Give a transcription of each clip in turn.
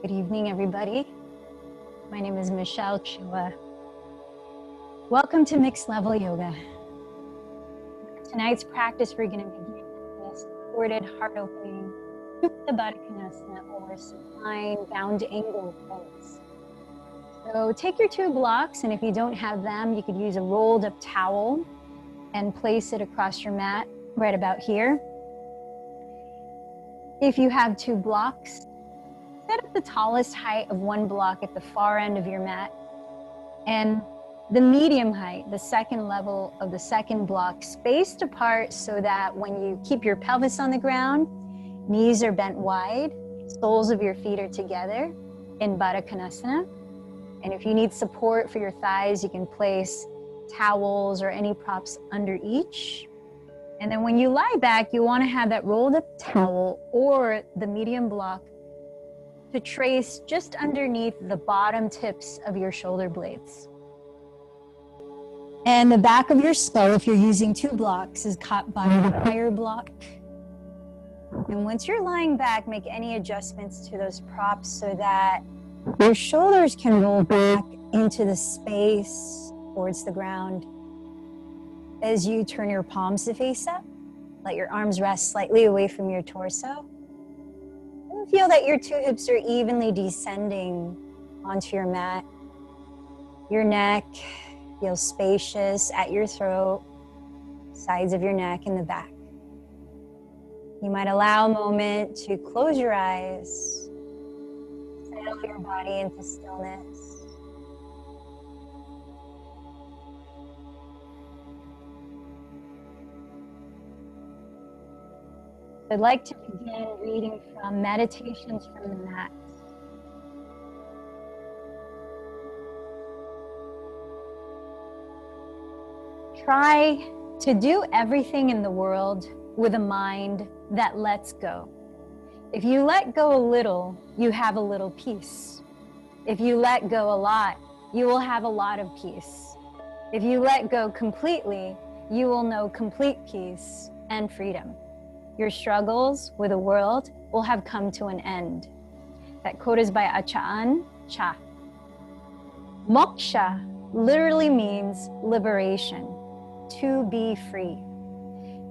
Good evening, everybody. My name is Michelle Chua. Welcome to Mixed Level Yoga. Tonight's practice, we're going to begin with a supported heart opening, the Baddha Konasana, or supine bound angle pose. So take your 2 blocks, and if you don't have them, you could use a rolled up towel and place it across your mat right about here. If you have 2 blocks, set up the tallest height of 1 block at the far end of your mat, and the medium height, the second level of the second block, spaced apart so that when you keep your pelvis on the ground, knees are bent wide, soles of your feet are together in Baddha Konasana. And if you need support for your thighs, you can place towels or any props under each. And then when you lie back, you want to have that rolled up towel or the medium block to trace just underneath the bottom tips of your shoulder blades. And the back of your skull, if you're using 2 blocks, is caught by the higher block. And once you're lying back, make any adjustments to those props so that your shoulders can roll back into the space towards the ground. As you turn your palms to face up, let your arms rest slightly away from your torso. And feel that your 2 hips are evenly descending onto your mat. Your neck feels spacious at your throat, sides of your neck and the back. You might allow a moment to close your eyes, settle your body into stillness. I'd like to begin reading from Meditations from the Mat. Try to do everything in the world with a mind that lets go. If you let go a little, you have a little peace. If you let go a lot, you will have a lot of peace. If you let go completely, you will know complete peace and freedom. Your struggles with the world will have come to an end. That quote is by Ajahn Chah. Moksha literally means liberation, to be free.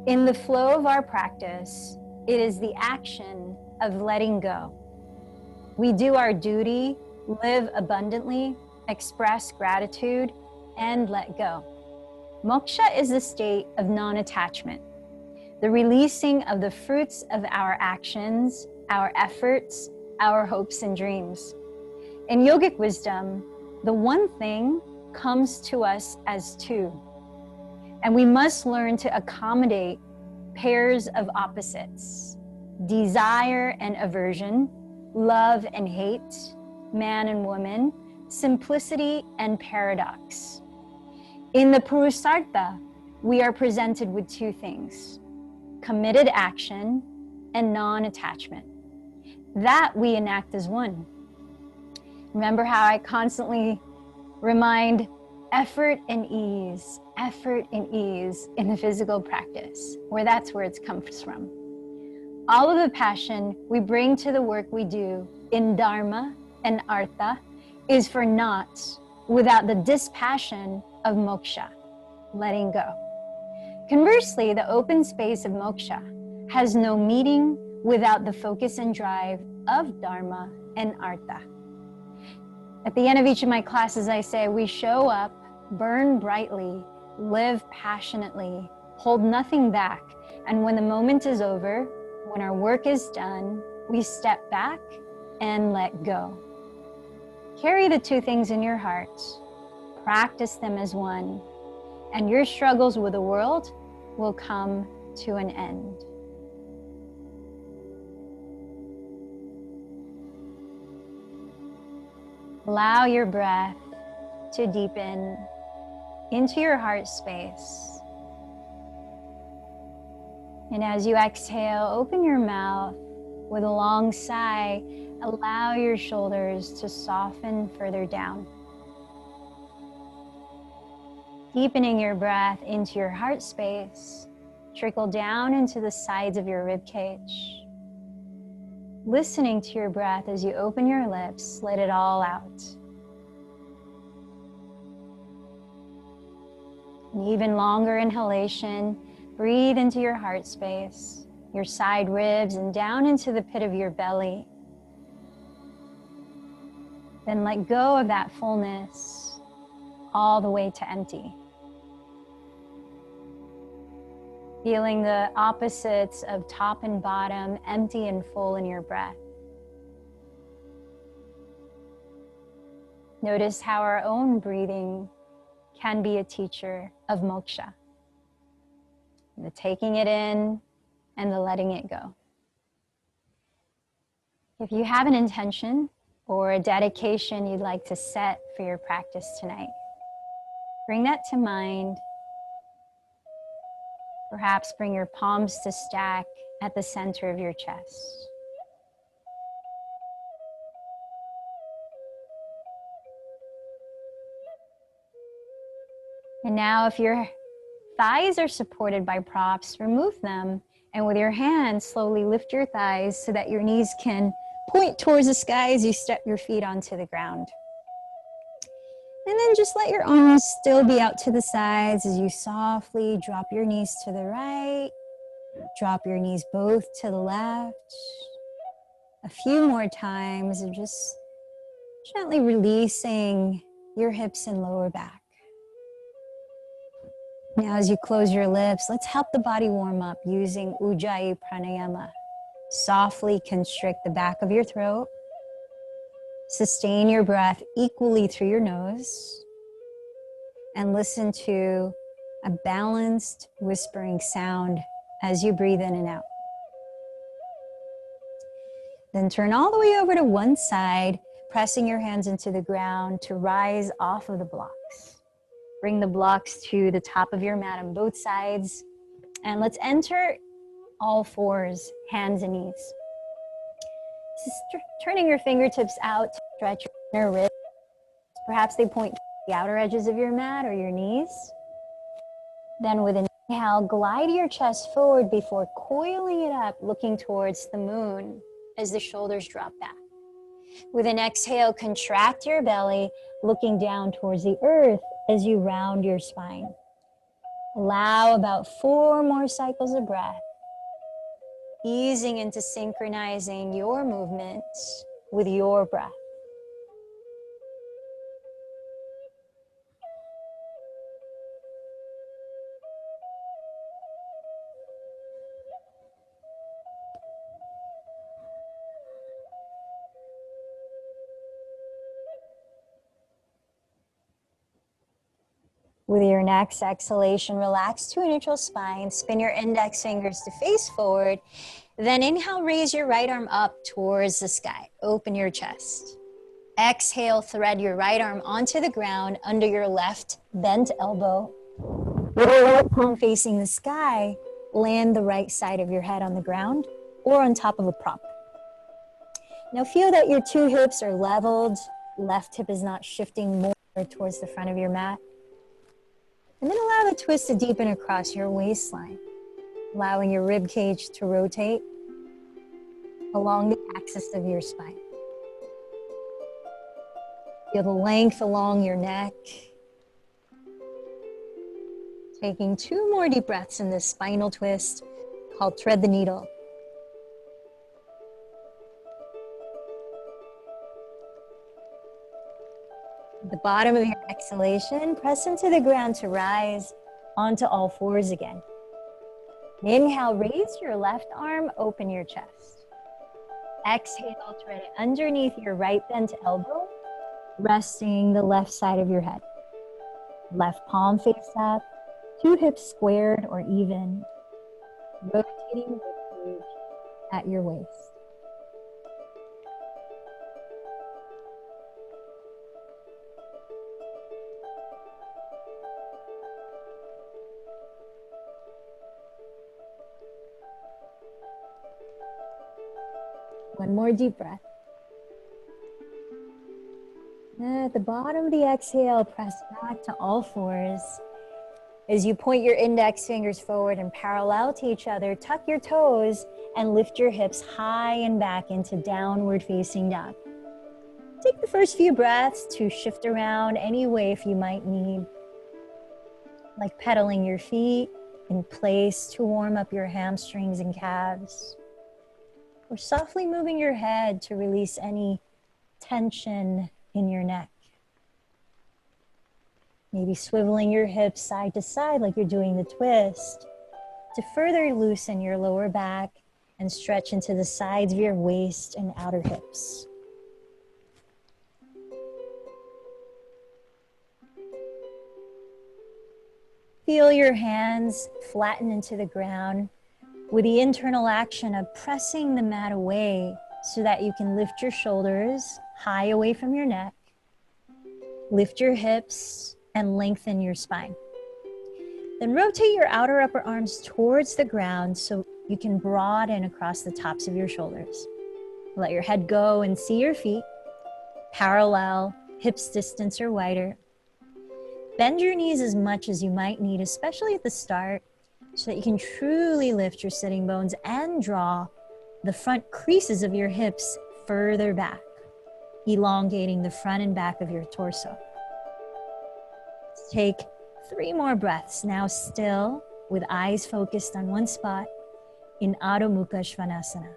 In the flow of our practice, it is the action of letting go. We do our duty, live abundantly, express gratitude, and let go. Moksha is the state of non-attachment, the releasing of the fruits of our actions, our efforts, our hopes and dreams. In yogic wisdom, the one thing comes to us as 2. And we must learn to accommodate pairs of opposites, desire and aversion, love and hate, man and woman, simplicity and paradox. In the Purusartha, we are presented with 2 things, committed action and non-attachment. That we enact as one. Remember how I constantly remind effort and ease in the physical practice, that's where it comes from. All of the passion we bring to the work we do in Dharma and Artha is for naught without the dispassion of moksha, letting go. Conversely, the open space of moksha has no meaning without the focus and drive of Dharma and Artha. At the end of each of my classes, I say, we show up, burn brightly, live passionately, hold nothing back. And when the moment is over, when our work is done, we step back and let go. Carry the 2 things in your heart, practice them as one, and your struggles with the world will come to an end. Allow your breath to deepen into your heart space. And as you exhale, open your mouth with a long sigh. Allow your shoulders to soften further down. Deepening your breath into your heart space, trickle down into the sides of your rib cage. listening to your breath as you open your lips, let it all out. An even longer inhalation, breathe into your heart space, your side ribs, and down into the pit of your belly. Then let go of that fullness all the way to empty. Feeling the opposites of top and bottom, empty and full in your breath. Notice how our own breathing can be a teacher of moksha. The taking it in and the letting it go. If you have an intention or a dedication you'd like to set for your practice tonight, bring that to mind. Perhaps bring your palms to stack at the center of your chest. And now if your thighs are supported by props, remove them, and with your hands, slowly lift your thighs so that your knees can point towards the sky as you step your feet onto the ground. And then just let your arms still be out to the sides as you softly drop your knees to the right, drop your knees both to the left. A few more times of just gently releasing your hips and lower back. Now as you close your lips, let's help the body warm up using Ujjayi Pranayama. Softly constrict the back of your throat. Sustain your breath equally through your nose. And listen to a balanced whispering sound as you breathe in and out. Then turn all the way over to one side, pressing your hands into the ground to rise off of the blocks. Bring the blocks to the top of your mat on both sides. And let's enter all fours, hands and knees. Just turning your fingertips out, stretch your inner ribs. Perhaps they point to the outer edges of your mat or your knees. Then with an inhale, glide your chest forward before coiling it up, looking towards the moon as the shoulders drop back. With an exhale, contract your belly, looking down towards the earth as you round your spine. Allow about 4 more cycles of breath, easing into synchronizing your movements with your breath. With your next exhalation, relax to a neutral spine. Spin your index fingers to face forward. Then inhale, raise your right arm up towards the sky. Open your chest. Exhale, thread your right arm onto the ground under your left bent elbow. With your right palm facing the sky, land the right side of your head on the ground or on top of a prop. Now feel that your 2 hips are leveled. Left hip is not shifting more towards the front of your mat. And then allow the twist to deepen across your waistline, allowing your rib cage to rotate along the axis of your spine. Feel the length along your neck. Taking 2 more deep breaths in this spinal twist called thread the needle. At the bottom of your exhalation, press into the ground to rise onto all fours again. Inhale, raise your left arm, open your chest. Exhale, thread it underneath your right bent elbow, resting the left side of your head. Left palm face up, 2 hips squared or even, rotating the cage at your waist. One more deep breath. And at the bottom of the exhale, press back to all fours. As you point your index fingers forward and parallel to each other, tuck your toes and lift your hips high and back into downward facing dog. Take the first few breaths to shift around any way if you might need, like pedaling your feet in place to warm up your hamstrings and calves, or softly moving your head to release any tension in your neck. Maybe swiveling your hips side to side like you're doing the twist to further loosen your lower back and stretch into the sides of your waist and outer hips. Feel your hands flatten into the ground with the internal action of pressing the mat away so that you can lift your shoulders high away from your neck, lift your hips, and lengthen your spine. Then rotate your outer upper arms towards the ground so you can broaden across the tops of your shoulders. Let your head go and see your feet parallel, hips distance or wider. Bend your knees as much as you might need, especially at the start, so that you can truly lift your sitting bones and draw the front creases of your hips further back, elongating the front and back of your torso. Let's take 3 more breaths, now still with eyes focused on one spot in Adho Mukha Svanasana.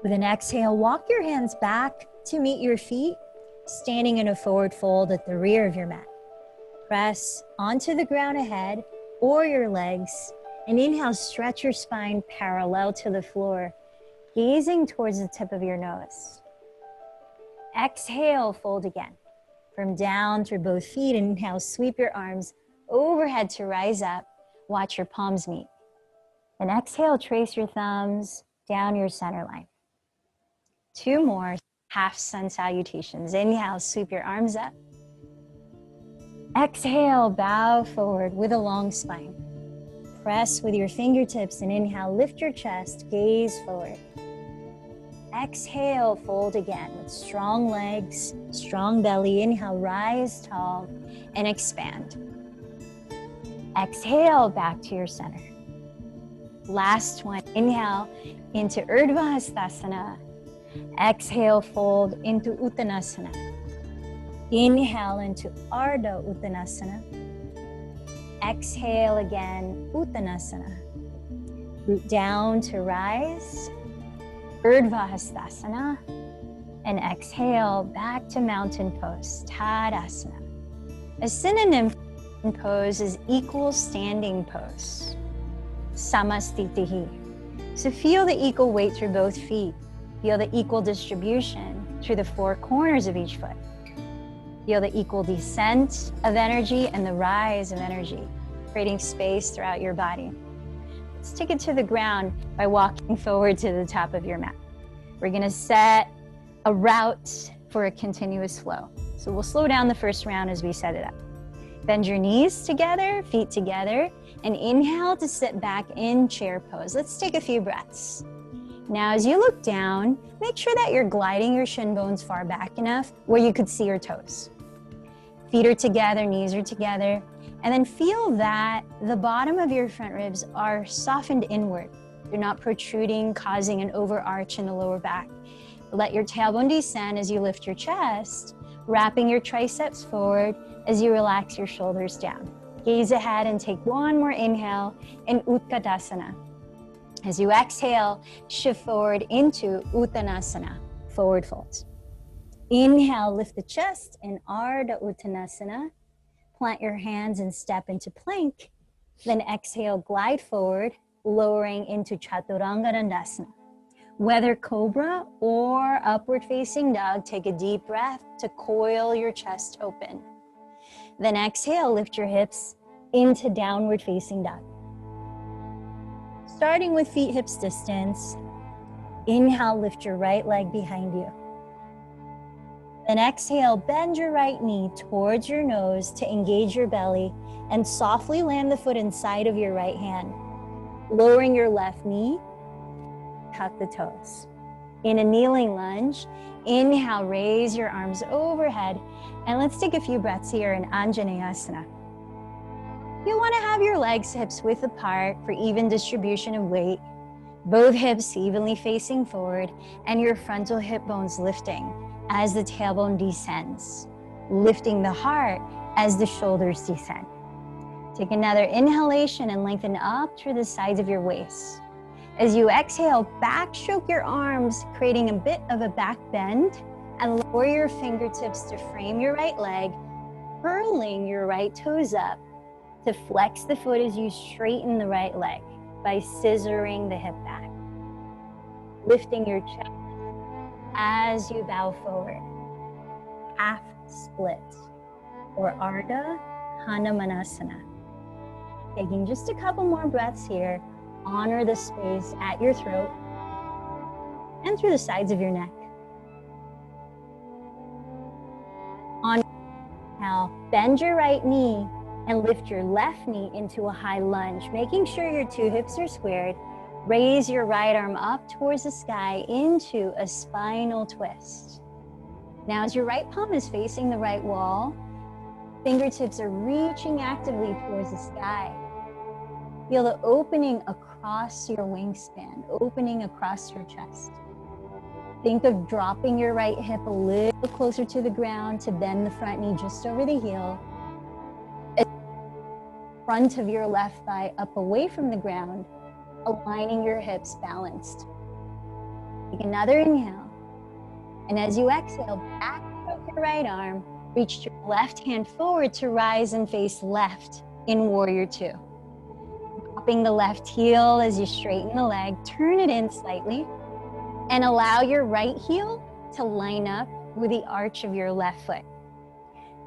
With an exhale, walk your hands back to meet your feet, standing in a forward fold at the rear of your mat. Press onto the ground ahead or your legs, and inhale, stretch your spine parallel to the floor, gazing towards the tip of your nose. Exhale, fold again. From down through both feet, inhale, sweep your arms overhead to rise up. Watch your palms meet. And exhale, trace your thumbs down your center line. 2 more half sun salutations. Inhale, sweep your arms up. Exhale, bow forward with a long spine. Press with your fingertips and inhale, lift your chest, gaze forward. Exhale, fold again with strong legs, strong belly. Inhale, rise tall and expand. Exhale, back to your center. Last one, inhale into Urdhva Hastasana. Exhale, fold into Uttanasana. Inhale into Ardha Uttanasana. Exhale again, Uttanasana. Root down to rise, Urdhva Hastasana. And exhale, back to mountain pose, Tadasana. A synonym for pose is equal standing pose, Samastitihi. So feel the equal weight through both feet. Feel the equal distribution through the 4 corners of each foot. Feel the equal descent of energy and the rise of energy, creating space throughout your body. Let's take it to the ground by walking forward to the top of your mat. We're gonna set a route for a continuous flow. So we'll slow down the first round as we set it up. Bend your knees together, feet together, and inhale to sit back in chair pose. Let's take a few breaths. Now, as you look down, make sure that you're gliding your shin bones far back enough where you could see your toes. Feet are together, knees are together, and then feel that the bottom of your front ribs are softened inward. They're not protruding, causing an overarch in the lower back. Let your tailbone descend as you lift your chest, wrapping your triceps forward as you relax your shoulders down. Gaze ahead and take 1 more inhale in Utkatasana. As you exhale, shift forward into Uttanasana, forward fold. Inhale, lift the chest in Ardha Uttanasana. Plant your hands and step into plank. Then exhale, glide forward, lowering into Chaturanga Dandasana. Whether cobra or upward facing dog, take a deep breath to coil your chest open. Then exhale, lift your hips into downward facing dog. Starting with feet hips distance, inhale, lift your right leg behind you. Then exhale, bend your right knee towards your nose to engage your belly and softly land the foot inside of your right hand. Lowering your left knee, tuck the toes. In a kneeling lunge, Inhale, raise your arms overhead. And let's take a few breaths here in Anjaneyasana. You want to have your legs hips width apart for even distribution of weight. Both hips evenly facing forward and your frontal hip bones lifting as the tailbone descends, lifting the heart as the shoulders descend. Take another inhalation and lengthen up through the sides of your waist. As you exhale, backstroke your arms, creating a bit of a back bend, and lower your fingertips to frame your right leg, curling your right toes up to flex the foot as you straighten the right leg by scissoring the hip back. Lifting your chest as you bow forward. Half split, or Ardha Hanumanasana. Taking just a couple more breaths here. Honor the space at your throat and through the sides of your neck. On inhale, bend your right knee and lift your left knee into a high lunge, making sure your two hips are squared. Raise your right arm up towards the sky into a spinal twist. Now, as your right palm is facing the right wall, fingertips are reaching actively towards the sky. Feel the opening across your wingspan, opening across your chest. Think of dropping your right hip a little closer to the ground to bend the front knee just over the heel. Front of your left thigh up away from the ground, aligning your hips balanced. Take another inhale. And as you exhale, back stroke your right arm, reach your left hand forward to rise and face left in Warrior Two. Dropping the left heel as you straighten the leg, turn it in slightly, and allow your right heel to line up with the arch of your left foot.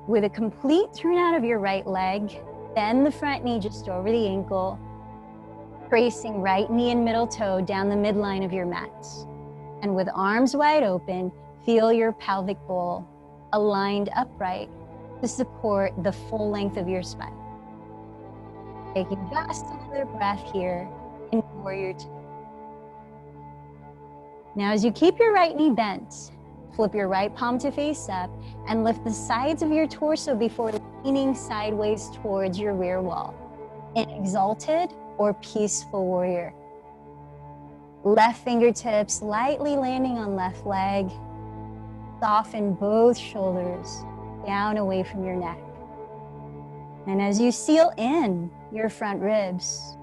With a complete turn out of your right leg, bend the front knee just over the ankle, tracing right knee and middle toe down the midline of your mat. And with arms wide open, feel your pelvic bowl aligned upright to support the full length of your spine. Taking just another breath here in Warrior Two. Now, as you keep your right knee bent, flip your right palm to face up and lift the sides of your torso before leaning sideways towards your rear wall in Exalted or Peaceful Warrior. Left fingertips lightly landing on left leg. Soften both shoulders down away from your neck. And as you seal in your front ribs,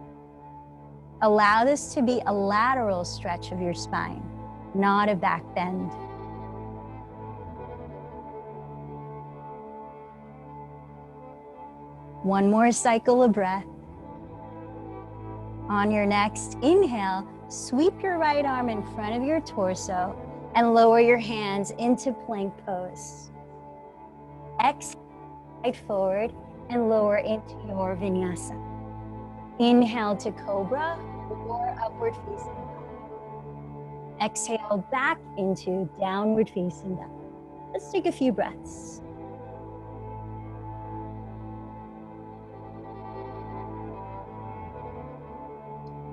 allow this to be a lateral stretch of your spine, not a back bend. One more cycle of breath. On your next inhale, sweep your right arm in front of your torso and lower your hands into plank pose. Exhale, right forward and lower into your vinyasa. Inhale to cobra or upward facing dog. Exhale back into downward facing dog. Let's take a few breaths.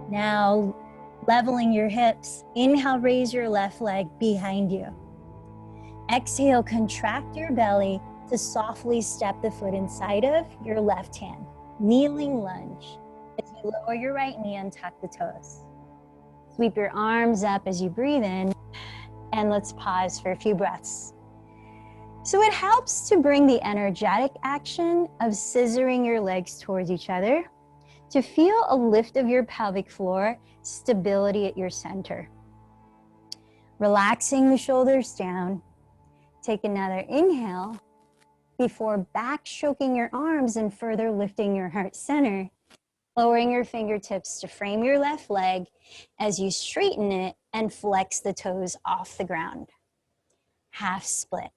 Now, leveling your hips, inhale, raise your left leg behind you. Exhale, contract your belly to softly step the foot inside of your left hand. Kneeling lunge. As you lower your right knee and tuck the toes. Sweep your arms up as you breathe in, and let's pause for a few breaths. So it helps to bring the energetic action of scissoring your legs towards each other to feel a lift of your pelvic floor, stability at your center. Relaxing the shoulders down. Take another inhale before backstroking your arms and further lifting your heart center, lowering your fingertips to frame your left leg as you straighten it and flex the toes off the ground. Half split.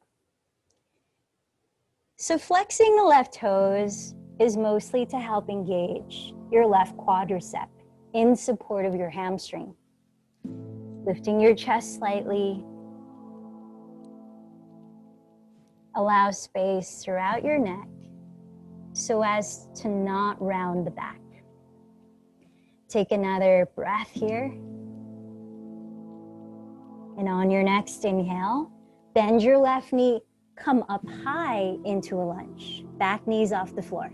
So flexing the left toes is mostly to help engage your left quadricep in support of your hamstring. Lifting your chest slightly. Allow space throughout your neck so as to not round the back. Take another breath here. And on your next inhale, Bend your left knee, come up high into a lunge. Back knees off the floor.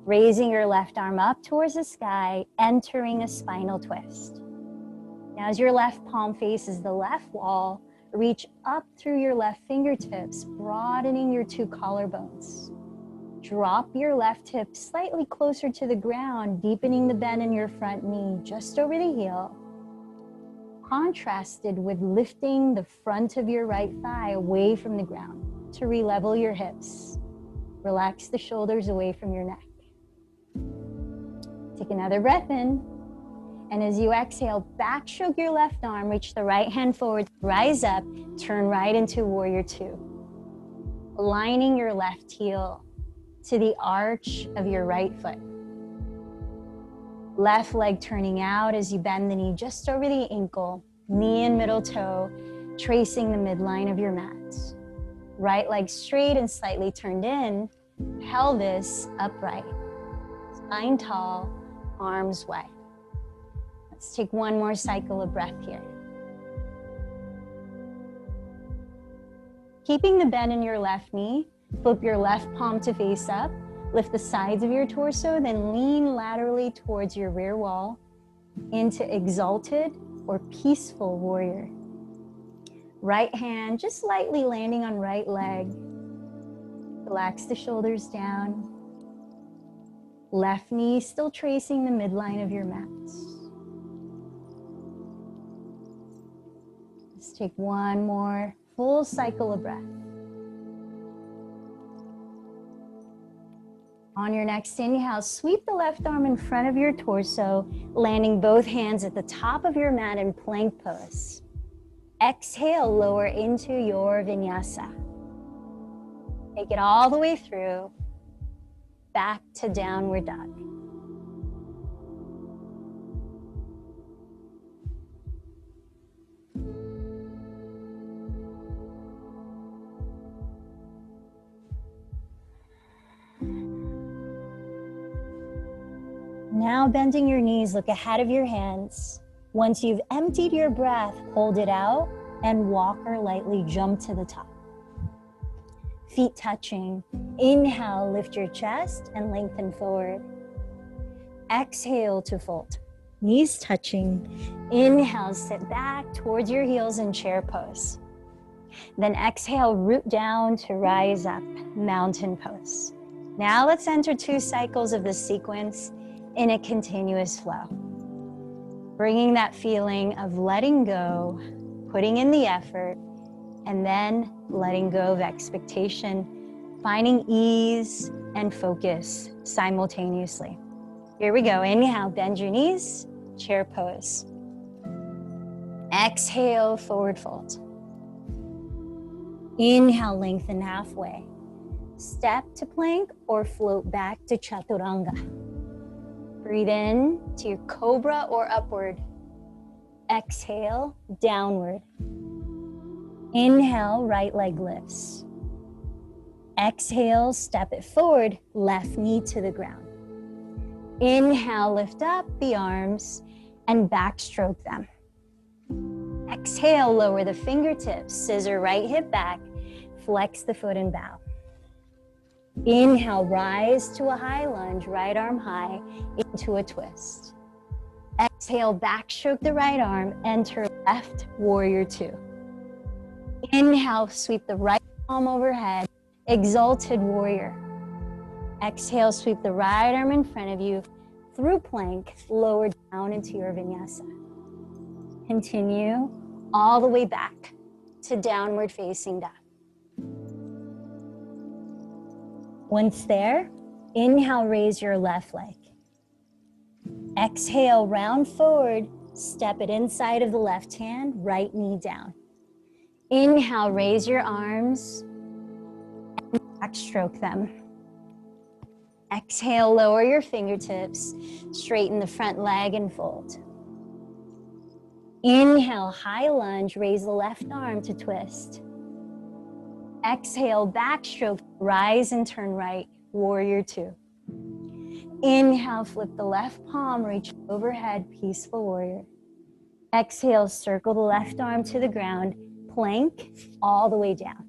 Raising your left arm up towards the sky, entering a spinal twist. Now as your left palm faces the left wall, reach up through your left fingertips, broadening your two collarbones. Drop your left hip slightly closer to the ground, deepening the bend in your front knee just over the heel. Contrasted with lifting the front of your right thigh away from the ground to re-level your hips. Relax the shoulders away from your neck. Take another breath in. And as you exhale, backstroke your left arm, reach the right hand forward, rise up, turn right into warrior two. Aligning your left heel to the arch of your right foot. Left leg turning out as you bend the knee just over the ankle, knee and middle toe, tracing the midline of your mat. Right leg straight and slightly turned in, pelvis upright. Spine tall, arms wide. Let's take one more cycle of breath here. Keeping the bend in your left knee, flip your left palm to face up, lift the sides of your torso, then lean laterally towards your rear wall into exalted or peaceful warrior. Right hand just lightly landing on right leg. Relax the shoulders down. Left knee still tracing the midline of your mat. Let's take one more full cycle of breath. On your next inhale, sweep the left arm in front of your torso, landing both hands at the top of your mat in plank pose. Exhale, lower into your vinyasa. Take it all the way through, back to downward dog. Now bending your knees, look ahead of your hands. Once you've emptied your breath, hold it out and walk or lightly jump to the top. Feet touching. Inhale, lift your chest and lengthen forward. Exhale to fold. Knees touching. Inhale, sit back towards your heels in chair pose. Then exhale, root down to rise up, mountain pose. Now let's enter 2 cycles of this sequence in a continuous flow. Bringing that feeling of letting go, putting in the effort, and then letting go of expectation, finding ease and focus simultaneously. Here we go. Inhale, bend your knees, chair pose. Exhale, forward fold. Inhale, lengthen halfway. Step to plank or float back to chaturanga. Breathe in to your cobra or upward. Exhale, downward. Inhale, right leg lifts. Exhale, step it forward, left knee to the ground. Inhale, lift up the arms and backstroke them. Exhale, lower the fingertips, scissor right hip back, flex the foot and bow. Inhale, rise to a high lunge, right arm high into a twist. Exhale, backstroke the right arm, enter left warrior two. Inhale, sweep the right palm overhead, exalted warrior. Exhale, sweep the right arm in front of you through plank, lower down into your vinyasa. Continue all the way back to downward facing dog. Once there, inhale, raise your left leg. Exhale, round forward, step it inside of the left hand, right knee down. Inhale, raise your arms and backstroke them. Exhale, lower your fingertips, straighten the front leg and fold. Inhale, high lunge, raise the left arm to twist. Exhale, backstroke, rise and turn right, warrior two. Inhale, flip the left palm, reach overhead, peaceful warrior. Exhale, circle the left arm to the ground, plank all the way down.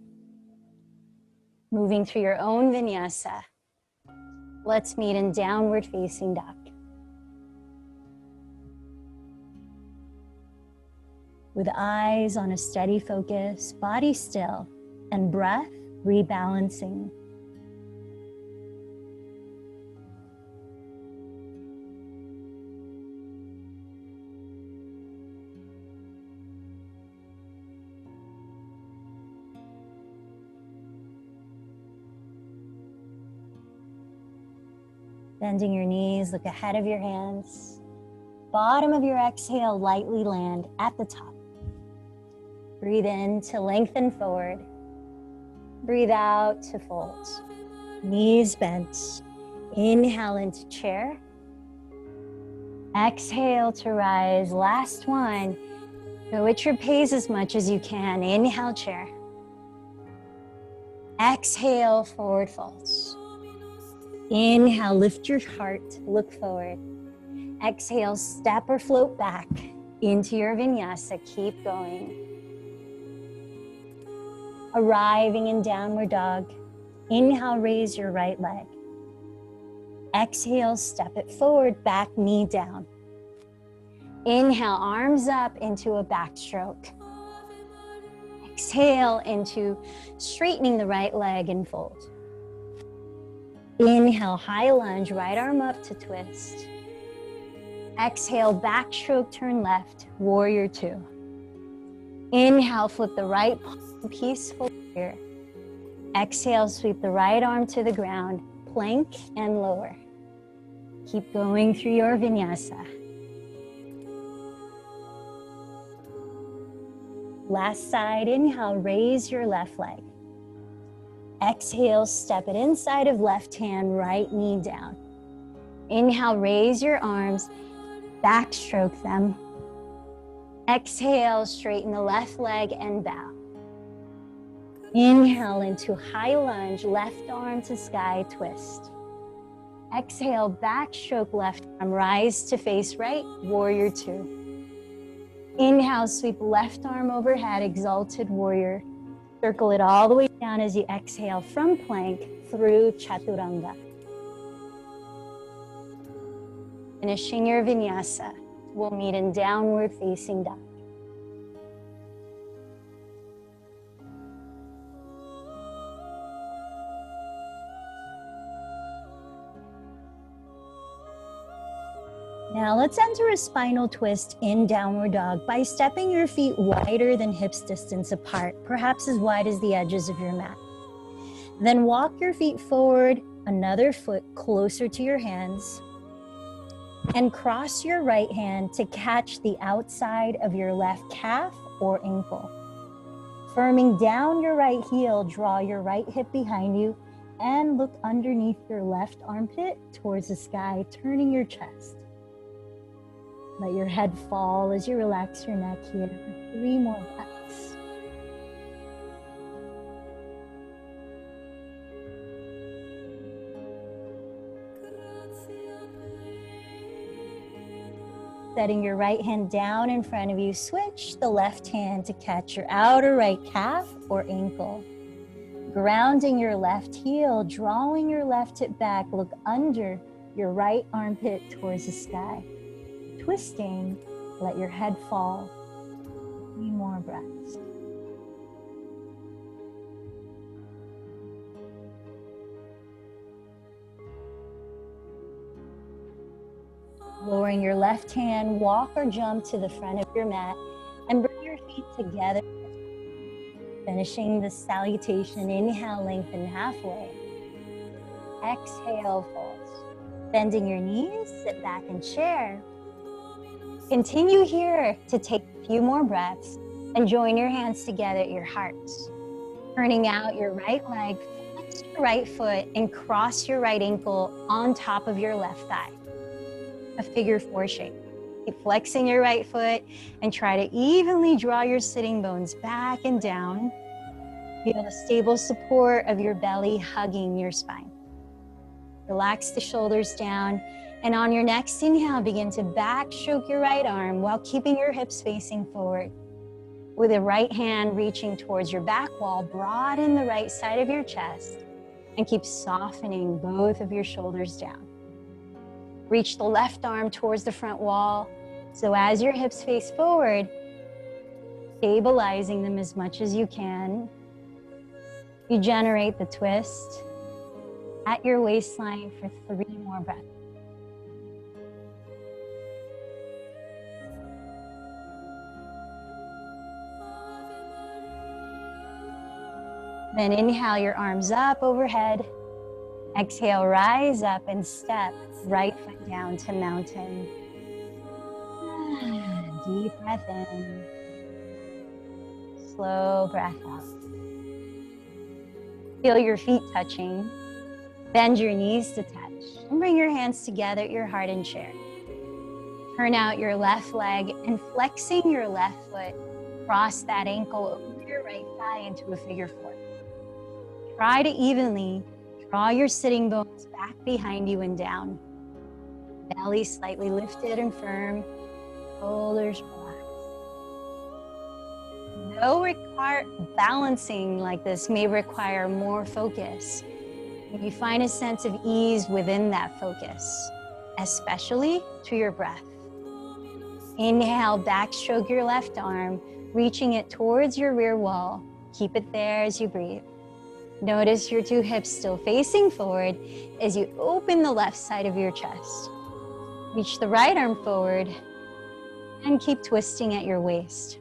Moving through your own vinyasa. Let's meet in downward facing dog. With eyes on a steady focus, body still, and breath rebalancing. Bending your knees, look ahead of your hands. Bottom of your exhale, lightly land at the top. Breathe in to lengthen forward. Breathe out to fold. Knees bent. Inhale into chair. Exhale to rise. Last one. Go at your pace as much as you can. Inhale, chair. Exhale, forward folds. Inhale, lift your heart, look forward. Exhale, step or float back into your vinyasa. Keep going. Arriving in downward dog. Inhale, raise your right leg. Exhale, step it forward, back knee down. Inhale, arms up into a backstroke. Exhale into straightening the right leg and fold. Inhale, high lunge, right arm up to twist. Exhale, backstroke, turn left, warrior two. Inhale, flip the right palm, peaceful warrior. Exhale, sweep the right arm to the ground, plank and lower. Keep going through your vinyasa. Last side, inhale, raise your left leg. Exhale, step it inside of left hand, right knee down. Inhale, raise your arms, backstroke them. Exhale, straighten the left leg and bow. Inhale into high lunge, left arm to sky twist. Exhale, backstroke left arm, rise to face right, warrior two. Inhale, sweep left arm overhead, exalted warrior. Circle it all the way down as you exhale from plank through chaturanga. Finishing your vinyasa, we'll meet in downward facing dog. Now let's enter a spinal twist in downward dog by stepping your feet wider than hips distance apart, perhaps as wide as the edges of your mat. Then walk your feet forward, another foot closer to your hands, and cross your right hand to catch the outside of your left calf or ankle. Firming down your right heel, draw your right hip behind you and look underneath your left armpit towards the sky, turning your chest. Let your head fall as you relax your neck here for 3 more breaths. Setting your right hand down in front of you, switch the left hand to catch your outer right calf or ankle. Grounding your left heel, drawing your left hip back, look under your right armpit towards the sky. Twisting, let your head fall. 3 more breaths. Lowering your left hand, walk or jump to the front of your mat and bring your feet together. Finishing the salutation, inhale, lengthen halfway. Exhale, fold. Bending your knees, sit back and chair. Continue here to take a few more breaths and join your hands together at your hearts. Turning out your right leg, flex your right foot and cross your right ankle on top of your left thigh. A figure 4 shape. Keep flexing your right foot and try to evenly draw your sitting bones back and down. Feel the stable support of your belly hugging your spine. Relax the shoulders down. And on your next inhale, begin to backstroke your right arm while keeping your hips facing forward. With the right hand reaching towards your back wall, broaden the right side of your chest and keep softening both of your shoulders down. Reach the left arm towards the front wall. So as your hips face forward, stabilizing them as much as you can, you generate the twist at your waistline for 3 more breaths. Then inhale your arms up overhead. Exhale, rise up and step right foot down to mountain. Deep breath in. Slow breath out. Feel your feet touching. Bend your knees to touch. And bring your hands together at your heart and chair. Turn out your left leg and flexing your left foot. Cross that ankle over your right thigh into a figure 4. Try to evenly draw your sitting bones back behind you and down. Belly slightly lifted and firm. Shoulders relaxed. Balancing like this may require more focus. You find a sense of ease within that focus, especially to your breath. Inhale, backstroke your left arm, reaching it towards your rear wall. Keep it there as you breathe. Notice your 2 hips still facing forward as you open the left side of your chest. Reach the right arm forward and keep twisting at your waist.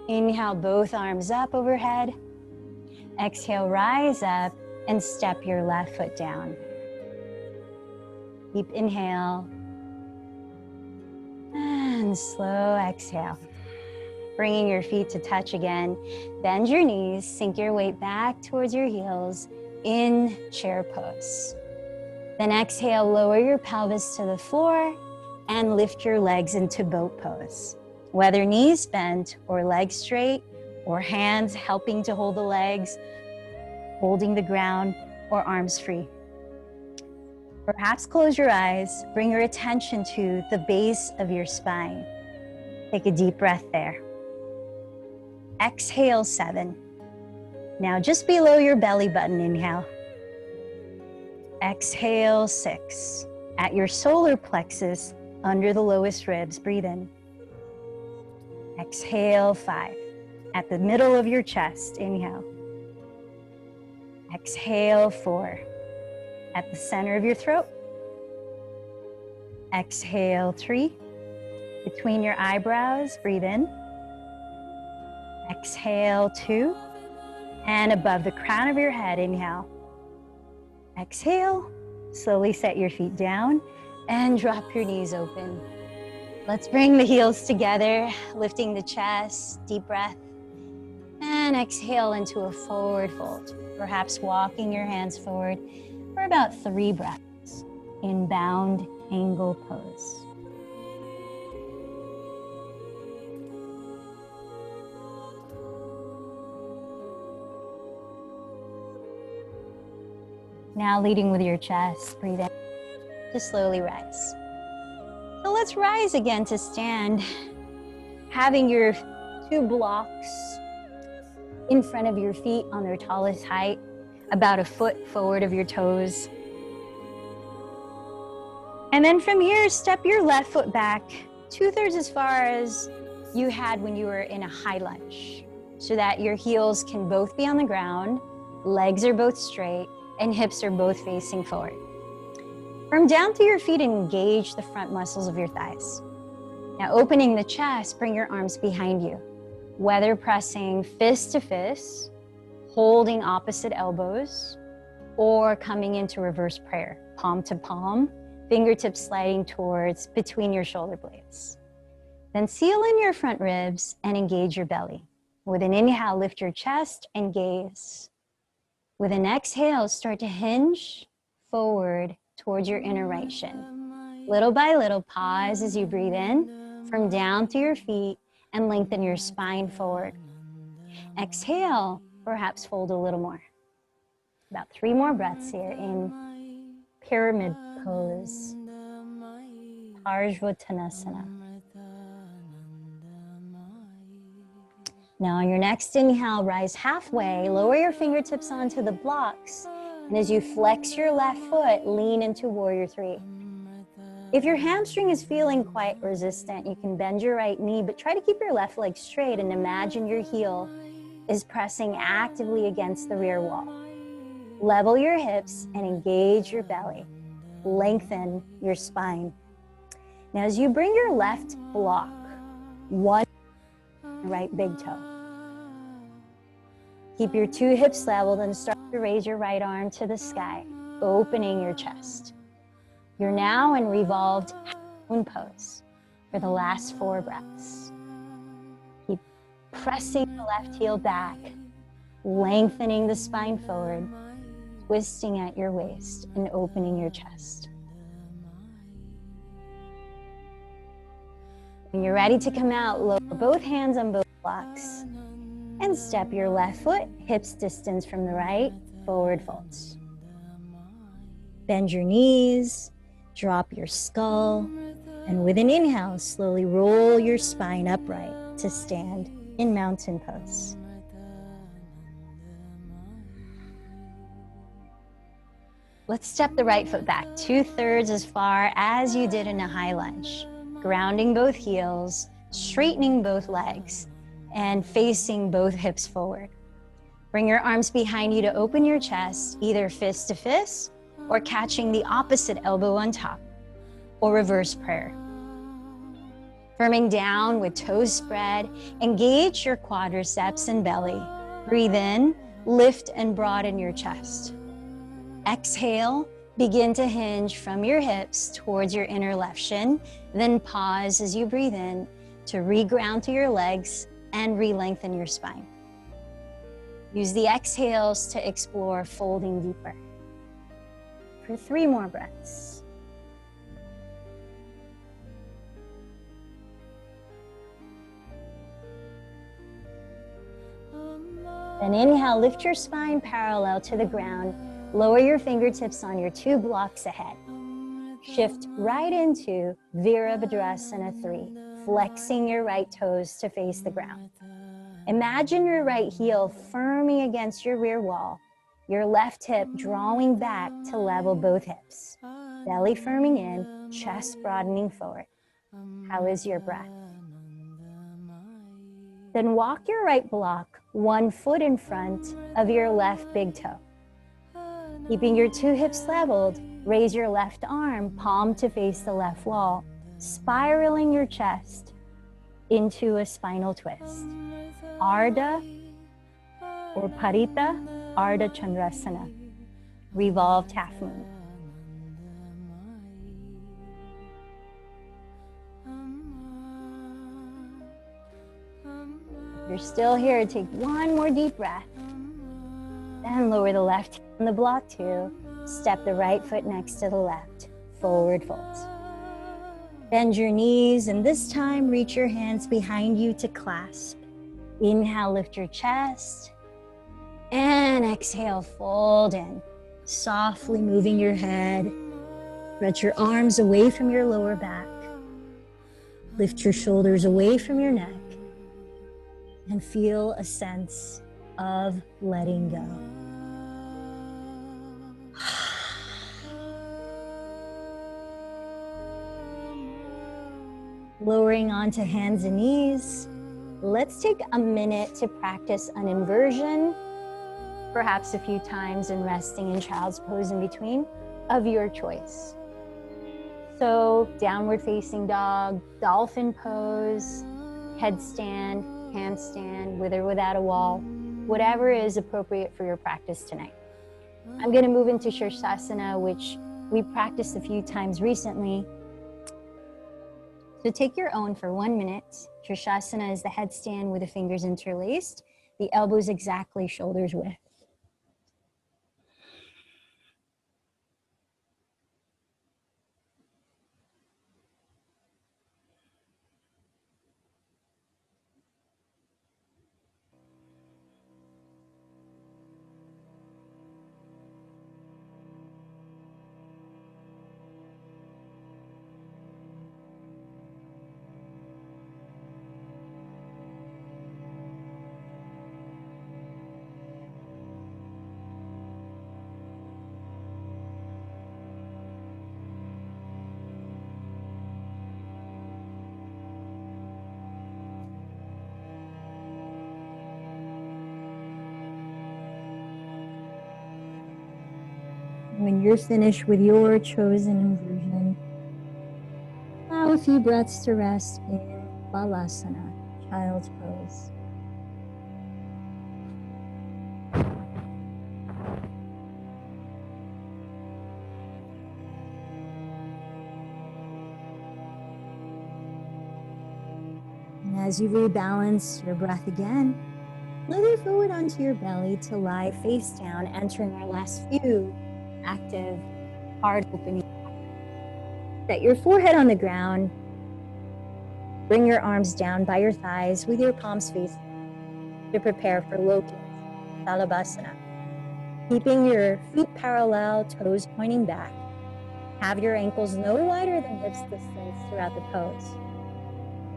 Inhale, both arms up overhead. Exhale, rise up and step your left foot down. Deep inhale. And slow exhale. Bringing your feet to touch again. Bend your knees, sink your weight back towards your heels in chair pose. Then exhale, lower your pelvis to the floor and lift your legs into boat pose. Whether knees bent or legs straight or hands helping to hold the legs, holding the ground or arms free. Perhaps close your eyes, bring your attention to the base of your spine. Take a deep breath there. Exhale, 7. Now just below your belly button, inhale. Exhale, 6. At your solar plexus, under the lowest ribs, breathe in. Exhale, 5. At the middle of your chest, inhale. Exhale, 4. At the center of your throat. Exhale, 3. Between your eyebrows, breathe in. Exhale, 2. And above the crown of your head, inhale. Exhale, slowly set your feet down and drop your knees open. Let's bring the heels together, lifting the chest, deep breath. And exhale into a forward fold. Perhaps walking your hands forward for about 3 breaths in bound angle pose. Now leading with your chest, breathe in to slowly rise. So let's rise again to stand, having your 2 blocks in front of your feet on their tallest height, about a foot forward of your toes. And then from here, step your left foot back 2/3 as far as you had when you were in a high lunge, so that your heels can both be on the ground, legs are both straight, and hips are both facing forward. From down through your feet, engage the front muscles of your thighs. Now opening the chest, bring your arms behind you. Whether pressing fist to fist, holding opposite elbows, or coming into reverse prayer, palm to palm, fingertips sliding towards between your shoulder blades. Then seal in your front ribs and engage your belly. With an inhale, lift your chest and gaze. With an exhale, start to hinge forward towards your inner right shin. Little by little, pause as you breathe in from down through your feet and lengthen your spine forward. Exhale, perhaps fold a little more. About 3 more breaths here in pyramid pose, Parsvottanasana. Now on your next inhale, rise halfway, lower your fingertips onto the blocks, and as you flex your left foot, lean into Warrior Three. If your hamstring is feeling quite resistant, you can bend your right knee, but try to keep your left leg straight and imagine your heel is pressing actively against the rear wall. Level your hips and engage your belly. Lengthen your spine. Now as you bring your left block, one right big toe. Keep your two hips leveled and start to raise your right arm to the sky, opening your chest. You're now in revolved moon pose for the last 4 breaths. Keep pressing the left heel back, lengthening the spine forward, twisting at your waist and opening your chest. When you're ready to come out, lower both hands on both blocks and step your left foot hips distance from the right, forward folds. Bend your knees, drop your skull, and with an inhale, slowly roll your spine upright to stand in mountain pose. Let's step the right foot back 2/3 as far as you did in a high lunge, grounding both heels, straightening both legs, and facing both hips forward. Bring your arms behind you to open your chest, either fist to fist or catching the opposite elbow on top, or reverse prayer. Firming down with toes spread, engage your quadriceps and belly. Breathe in, lift and broaden your chest. Exhale, begin to hinge from your hips towards your inner left shin, then pause as you breathe in to reground to your legs and re-lengthen your spine. Use the exhales to explore folding deeper. For 3 more breaths. Then inhale, lift your spine parallel to the ground. Lower your fingertips on your 2 blocks ahead. Shift right into Virabhadrasana 3, flexing your right toes to face the ground. Imagine your right heel firming against your rear wall, your left hip drawing back to level both hips. Belly firming in, chest broadening forward. How is your breath? Then walk your right block 1 foot in front of your left big toe. Keeping your 2 hips leveled, raise your left arm, palm to face the left wall, spiraling your chest into a spinal twist. Ardha or Parita Ardha Chandrasana, revolved half moon. You're still here, take 1 more deep breath. Then lower the left hand on the block 2. Step the right foot next to the left. Forward fold. Bend your knees and this time reach your hands behind you to clasp. Inhale, lift your chest. And exhale, fold in. Softly moving your head. Stretch your arms away from your lower back. Lift your shoulders away from your neck. And feel a sense of letting go. Lowering onto hands and knees, let's take a minute to practice an inversion, perhaps a few times, and resting in child's pose in between, of your choice. So downward facing dog, dolphin pose, headstand, handstand, with or without a wall, whatever is appropriate for your practice tonight. I'm going to move into Shirshasana, which we practiced a few times recently. So take your own for 1 minute. Shirshasana is the headstand with the fingers interlaced, the elbows exactly shoulders width. When you're finished with your chosen inversion, allow a few breaths to rest in Balasana, child's pose. And as you rebalance your breath again, leather forward onto your belly to lie face down, entering our last few active, heart opening. Set your forehead on the ground. Bring your arms down by your thighs with your palms facing to prepare for Lotus, Salabhasana. Keeping your feet parallel, toes pointing back. Have your ankles no wider than hips distance throughout the pose.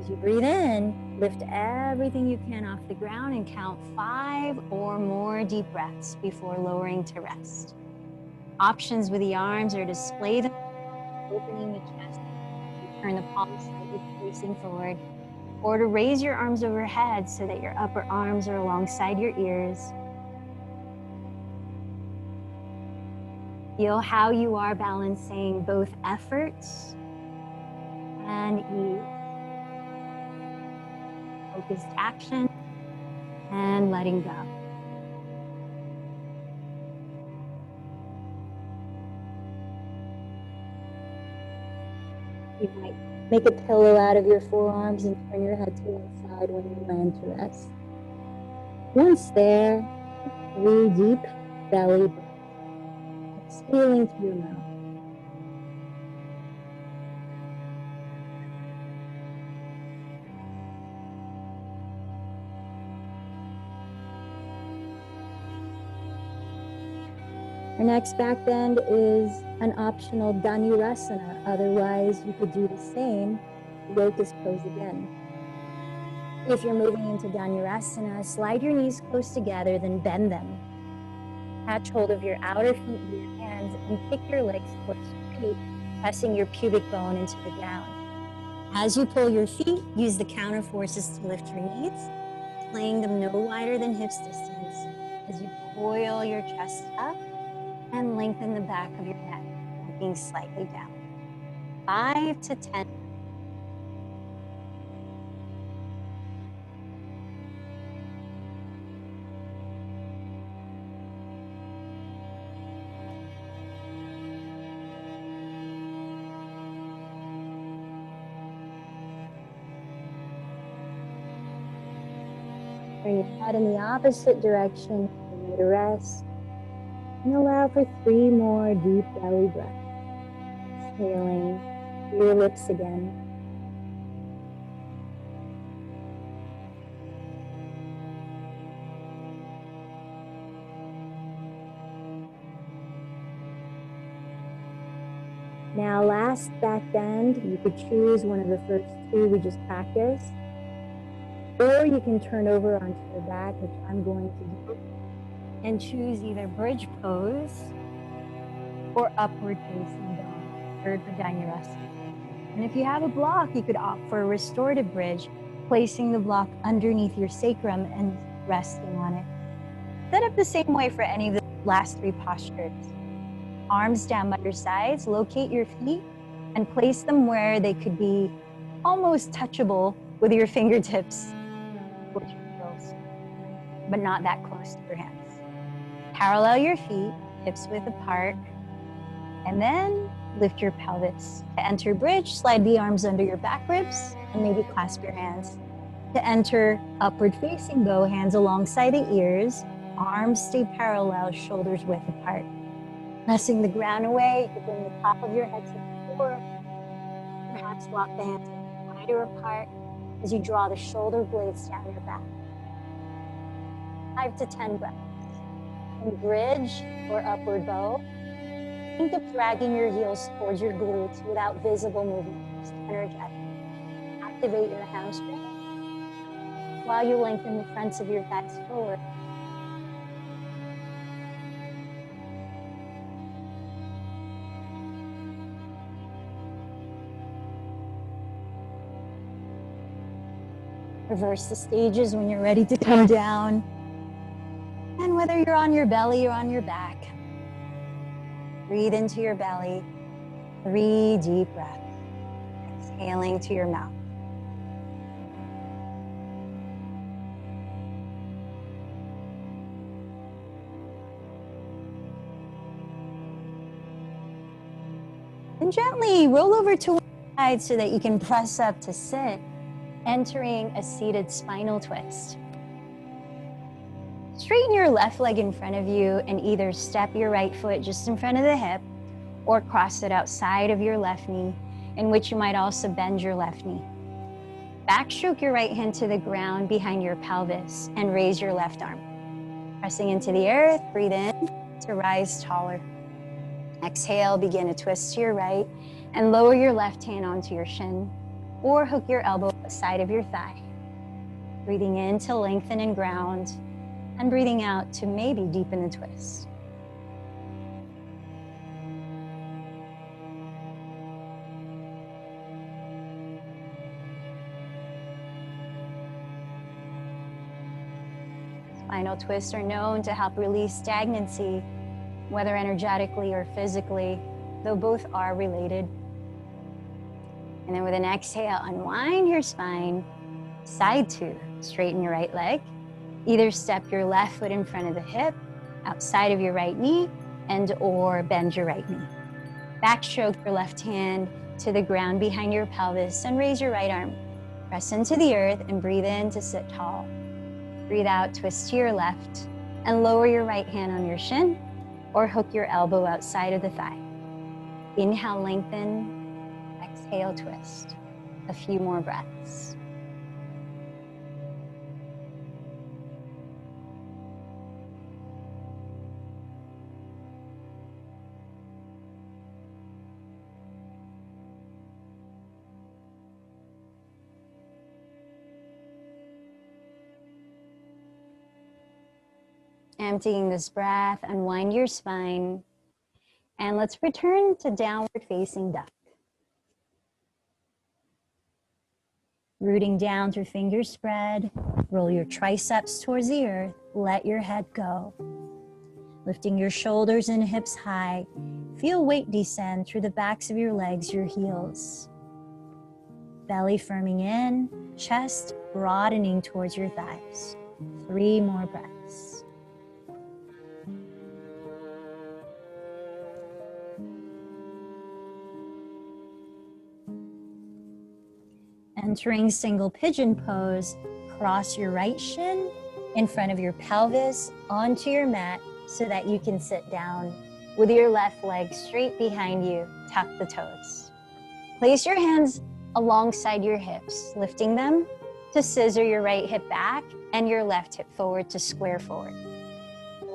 As you breathe in, lift everything you can off the ground and count 5 or more deep breaths before lowering to rest. Options with the arms are to display them, opening the chest, turn the palms slightly facing forward, or to raise your arms overhead so that your upper arms are alongside your ears. Feel how you are balancing both efforts and ease. Focused action and letting go. You might make a pillow out of your forearms and turn your head to one side when you land to rest. Once there, 3 deep belly breaths. Exhaling through your mouth. Our next back bend is an optional Dhanurasana. Otherwise, you could do the same locust pose again. If you're moving into Dhanurasana, slide your knees close together, then bend them. Catch hold of your outer feet with your hands and kick your legs towards your feet, pressing your pubic bone into the ground. As you pull your feet, use the counter forces to lift your knees, playing them no wider than hips distance as you coil your chest up and lengthen the back of your neck, looking slightly down. 5 to 10. Bring your head in the opposite direction, bring you to rest. And allow for 3 more deep belly breaths. Exhaling through your lips again. Now, last back bend, you could choose one of the first 2 we just practiced. Or you can turn over onto your back, which I'm going to do, and choose either bridge pose or upward facing dog, third for Dhanurasana. And if you have a block, you could opt for a restorative bridge, placing the block underneath your sacrum and resting on it. Set up the same way for any of the last 3 postures. Arms down by your sides, locate your feet, and place them where they could be almost touchable with your fingertips, which feels, but not that close to your hands. Parallel your feet, hips width apart, and then lift your pelvis. To enter bridge, slide the arms under your back ribs and maybe clasp your hands. To enter upward facing bow, hands alongside the ears, arms stay parallel, shoulders width apart. Pressing the ground away, you can bring the top of your head to the floor. Perhaps walk the hands wider apart as you draw the shoulder blades down your back. 5 to 10 breaths. In bridge or upward bow, think of dragging your heels towards your glutes without visible movement, just energetic. Activate your hamstring while you lengthen the fronts of your thighs forward. Reverse the stages when you're ready to come down. And whether you're on your belly or on your back, Breathe into your belly. 3 deep breaths. Exhaling to your mouth. And gently roll over to one side so that you can press up to sit, entering a seated spinal twist. Straighten your left leg in front of you and either step your right foot just in front of the hip or cross it outside of your left knee, in which you might also bend your left knee. Backstroke your right hand to the ground behind your pelvis and raise your left arm. Pressing into the earth, breathe in to rise taller. Exhale, begin a twist to your right and lower your left hand onto your shin or hook your elbow outside of your thigh. Breathing in to lengthen and ground, and breathing out to maybe deepen the twist. Spinal twists are known to help release stagnancy, whether energetically or physically, though both are related. And then with an exhale, unwind your spine, side two, straighten your right leg. Either step your left foot in front of the hip, outside of your right knee, and or bend your right knee. Backstroke your left hand to the ground behind your pelvis and raise your right arm. Press into the earth and breathe in to sit tall. Breathe out, twist to your left, and lower your right hand on your shin, or hook your elbow outside of the thigh. Inhale, lengthen. Exhale, twist. A few more breaths. Emptying this breath, unwind your spine, and let's return to downward facing dog. Rooting down through fingers spread, roll your triceps towards the earth, let your head go. Lifting your shoulders and hips high, feel weight descend through the backs of your legs, your heels. Belly firming in, chest broadening towards your thighs. 3 more breaths. Entering single pigeon pose, cross your right shin in front of your pelvis onto your mat so that you can sit down with your left leg straight behind you. Tuck the toes. Place your hands alongside your hips, lifting them to scissor your right hip back and your left hip forward to square forward,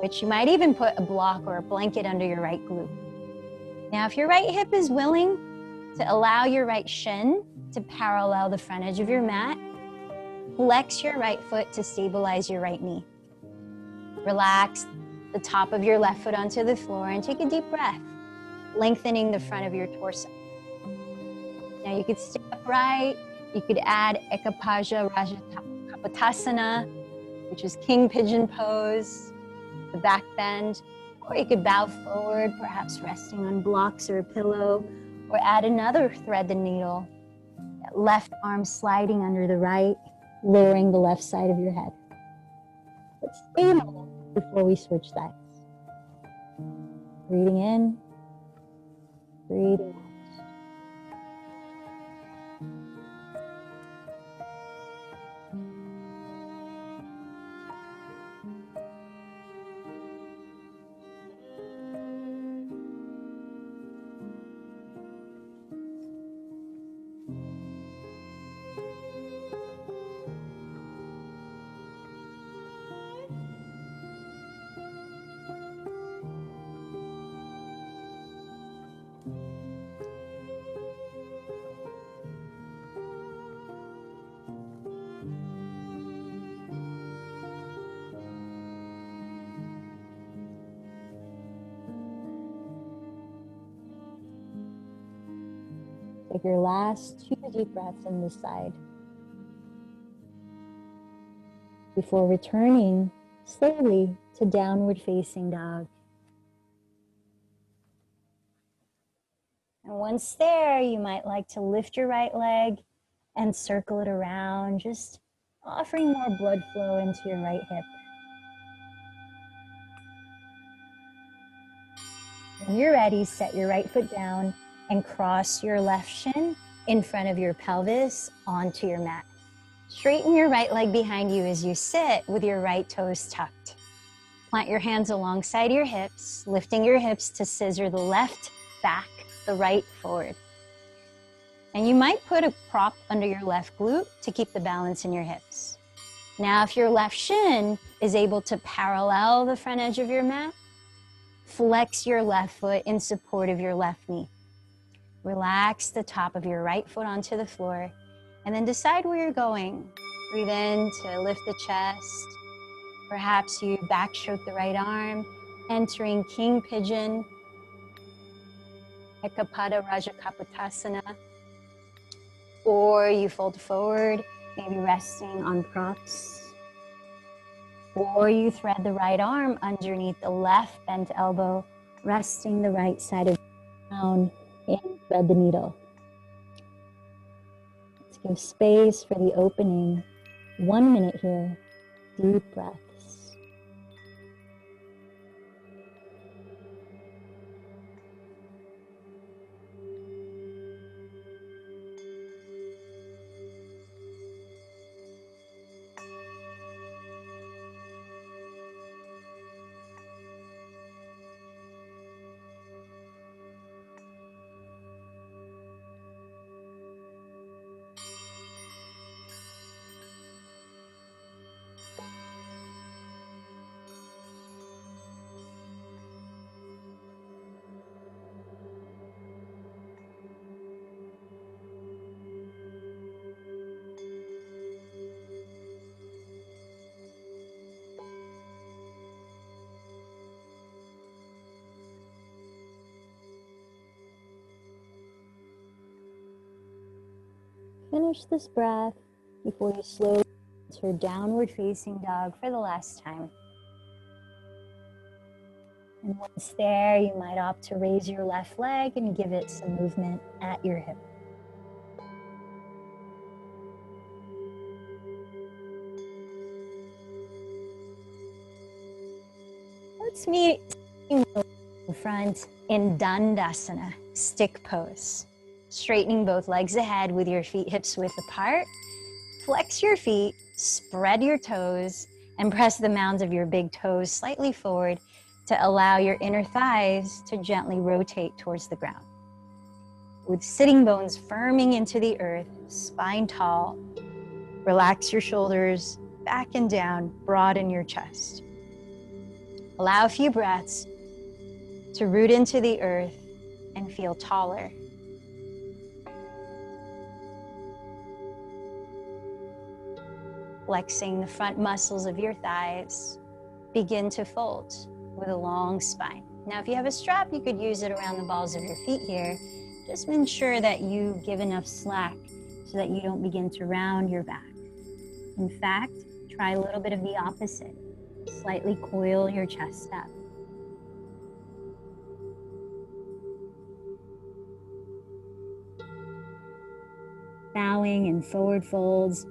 which you might even put a block or a blanket under your right glute. Now, if your right hip is willing to allow your right shin to parallel the front edge of your mat, flex your right foot to stabilize your right knee. Relax the top of your left foot onto the floor and take a deep breath, lengthening the front of your torso. Now you could stay upright. You could add Ekapajja Kapotasana, which is king pigeon pose, the back bend, or you could bow forward, perhaps resting on blocks or a pillow, or add another thread the needle. Left arm sliding under the right, lowering the left side of your head. Let's stay in a moment before we switch sides. Breathing in, breathing out. Take your last 2 deep breaths on this side before returning slowly to downward facing dog. And once there, you might like to lift your right leg and circle it around, just offering more blood flow into your right hip. When you're ready, set your right foot down and cross your left shin in front of your pelvis onto your mat. Straighten your right leg behind you as you sit with your right toes tucked. Plant your hands alongside your hips, lifting your hips to scissor the left back, the right forward. And you might put a prop under your left glute to keep the balance in your hips. Now, if your left shin is able to parallel the front edge of your mat, flex your left foot in support of your left knee. Relax the top of your right foot onto the floor, and then decide where you're going. Breathe in to lift the chest. Perhaps you backstroke the right arm, entering King Pigeon, Ekapada Rajakapotasana. Or you fold forward, maybe resting on props. Or you thread the right arm underneath the left bent elbow, resting the right side of the crown, and thread the needle. Let's give space for the opening. 1 minute here. Deep breaths. Finish this breath before you slowly enter downward facing dog for the last time. And once there, you might opt to raise your left leg and give it some movement at your hip. Let's meet in front in Dandasana, stick pose. Straightening both legs ahead with your feet hips width apart. Flex your feet, spread your toes, and press the mounds of your big toes slightly forward to allow your inner thighs to gently rotate towards the ground. With sitting bones firming into the earth, spine tall, relax your shoulders back and down, broaden your chest. Allow a few breaths to root into the earth and feel taller. Flexing the front muscles of your thighs, begin to fold with a long spine. Now, if you have a strap, you could use it around the balls of your feet here. Just ensure that you give enough slack so that you don't begin to round your back. In fact, try a little bit of the opposite. Slightly coil your chest up. Bowing and forward folds.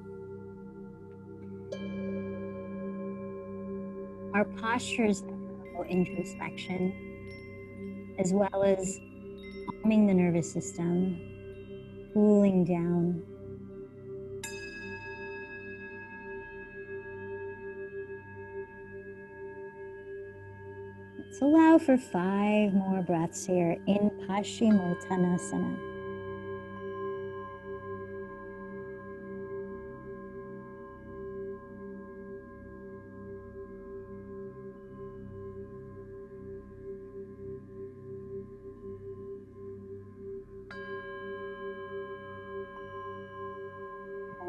Our postures allow introspection, as well as calming the nervous system, cooling down. Let's allow for 5 more breaths here in Paschimottanasana.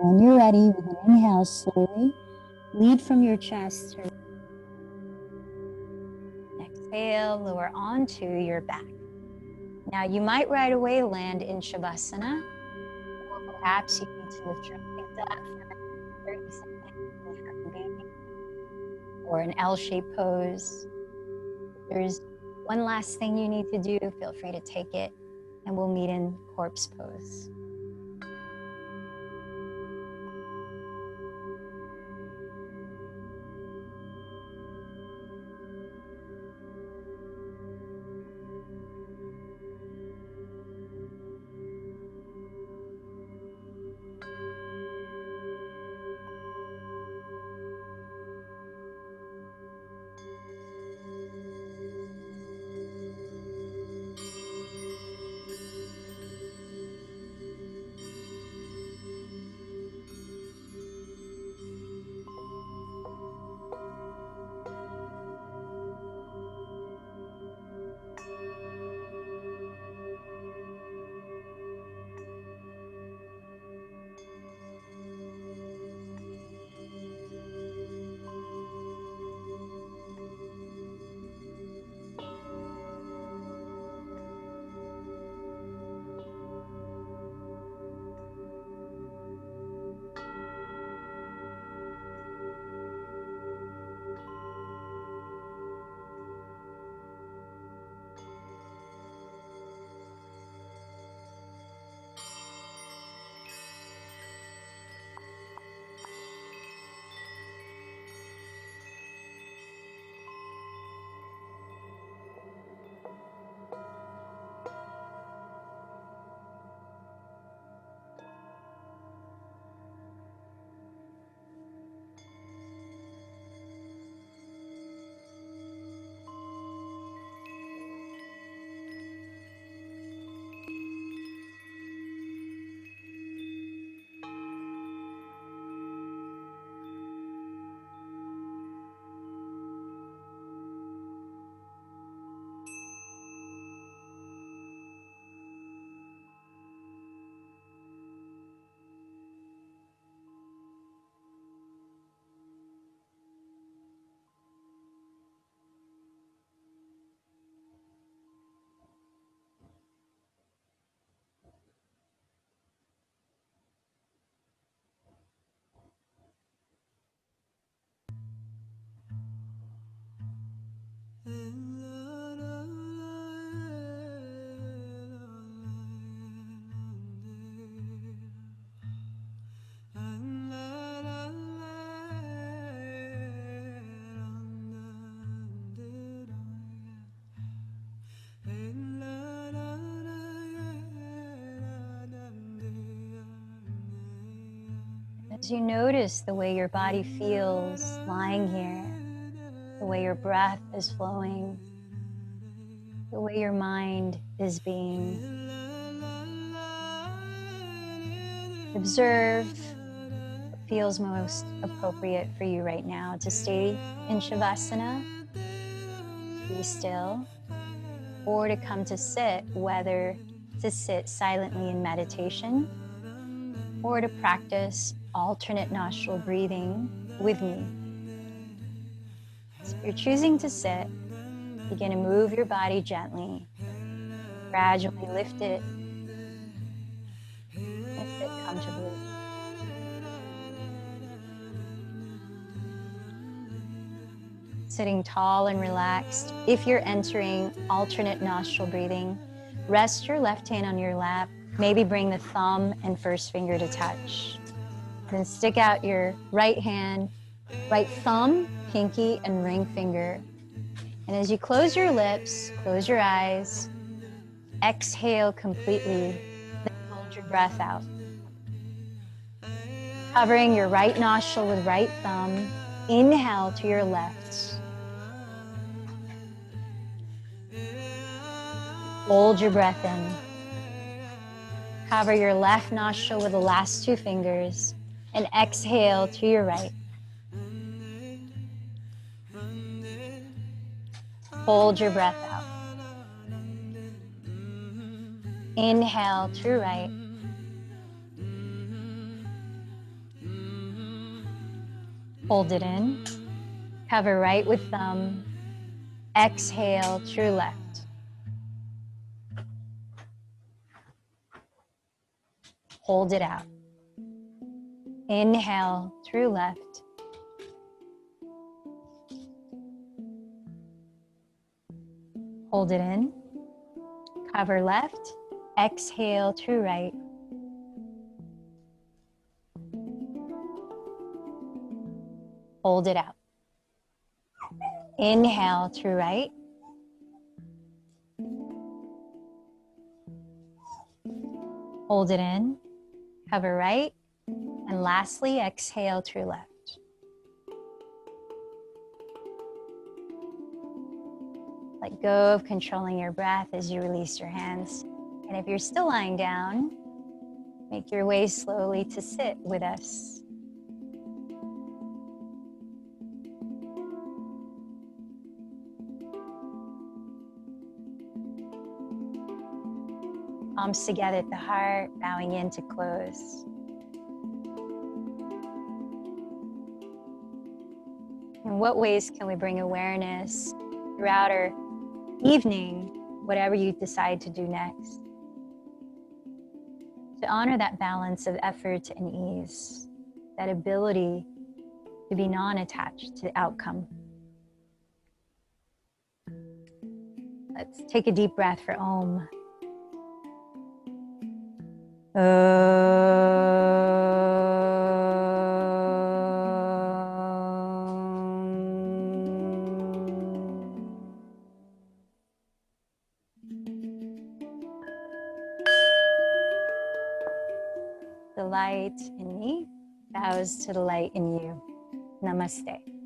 When you're ready, with an inhale, slowly lead from your chest. Exhale, lower onto your back. Now you might right away land in Shavasana, or perhaps you need to lift your legs up for 30 seconds, or an L-shaped pose. If there's one last thing you need to do, feel free to take it. and we'll meet in corpse pose. As you notice the way your body feels lying here, the way your breath is flowing, the way your mind is being, observe what feels most appropriate for you right now to stay in Shavasana, be still, or to come to sit, whether to sit silently in meditation or to practice alternate nostril breathing with me. So if you're choosing to sit, begin to move your body gently. Gradually lift it and sit comfortably. Sitting tall and relaxed. If you're entering alternate nostril breathing, rest your left hand on your lap. Maybe bring the thumb and first finger to touch. Then stick out your right hand, right thumb, pinky, and ring finger. And as you close your lips, close your eyes, exhale completely, then hold your breath out. Covering your right nostril with right thumb, inhale to your left. Hold your breath in. Cover your left nostril with the last two fingers and exhale to your right. Hold your breath out. Inhale to your right. Hold it in. Cover right with thumb. Exhale to your left. Hold it out. Inhale through left. Hold it in. Cover left. Exhale through right. Hold it out. Inhale through right. Hold it in. Cover right. And lastly, exhale through left. Let go of controlling your breath as you release your hands. And if you're still lying down, make your way slowly to sit with us. Palms together at the heart, bowing in to close. In what ways can we bring awareness throughout our evening, whatever you decide to do next, to honor that balance of effort and ease, that ability to be non-attached to the outcome? Let's take a deep breath for Om. The light in me bows to the light in you. Namaste.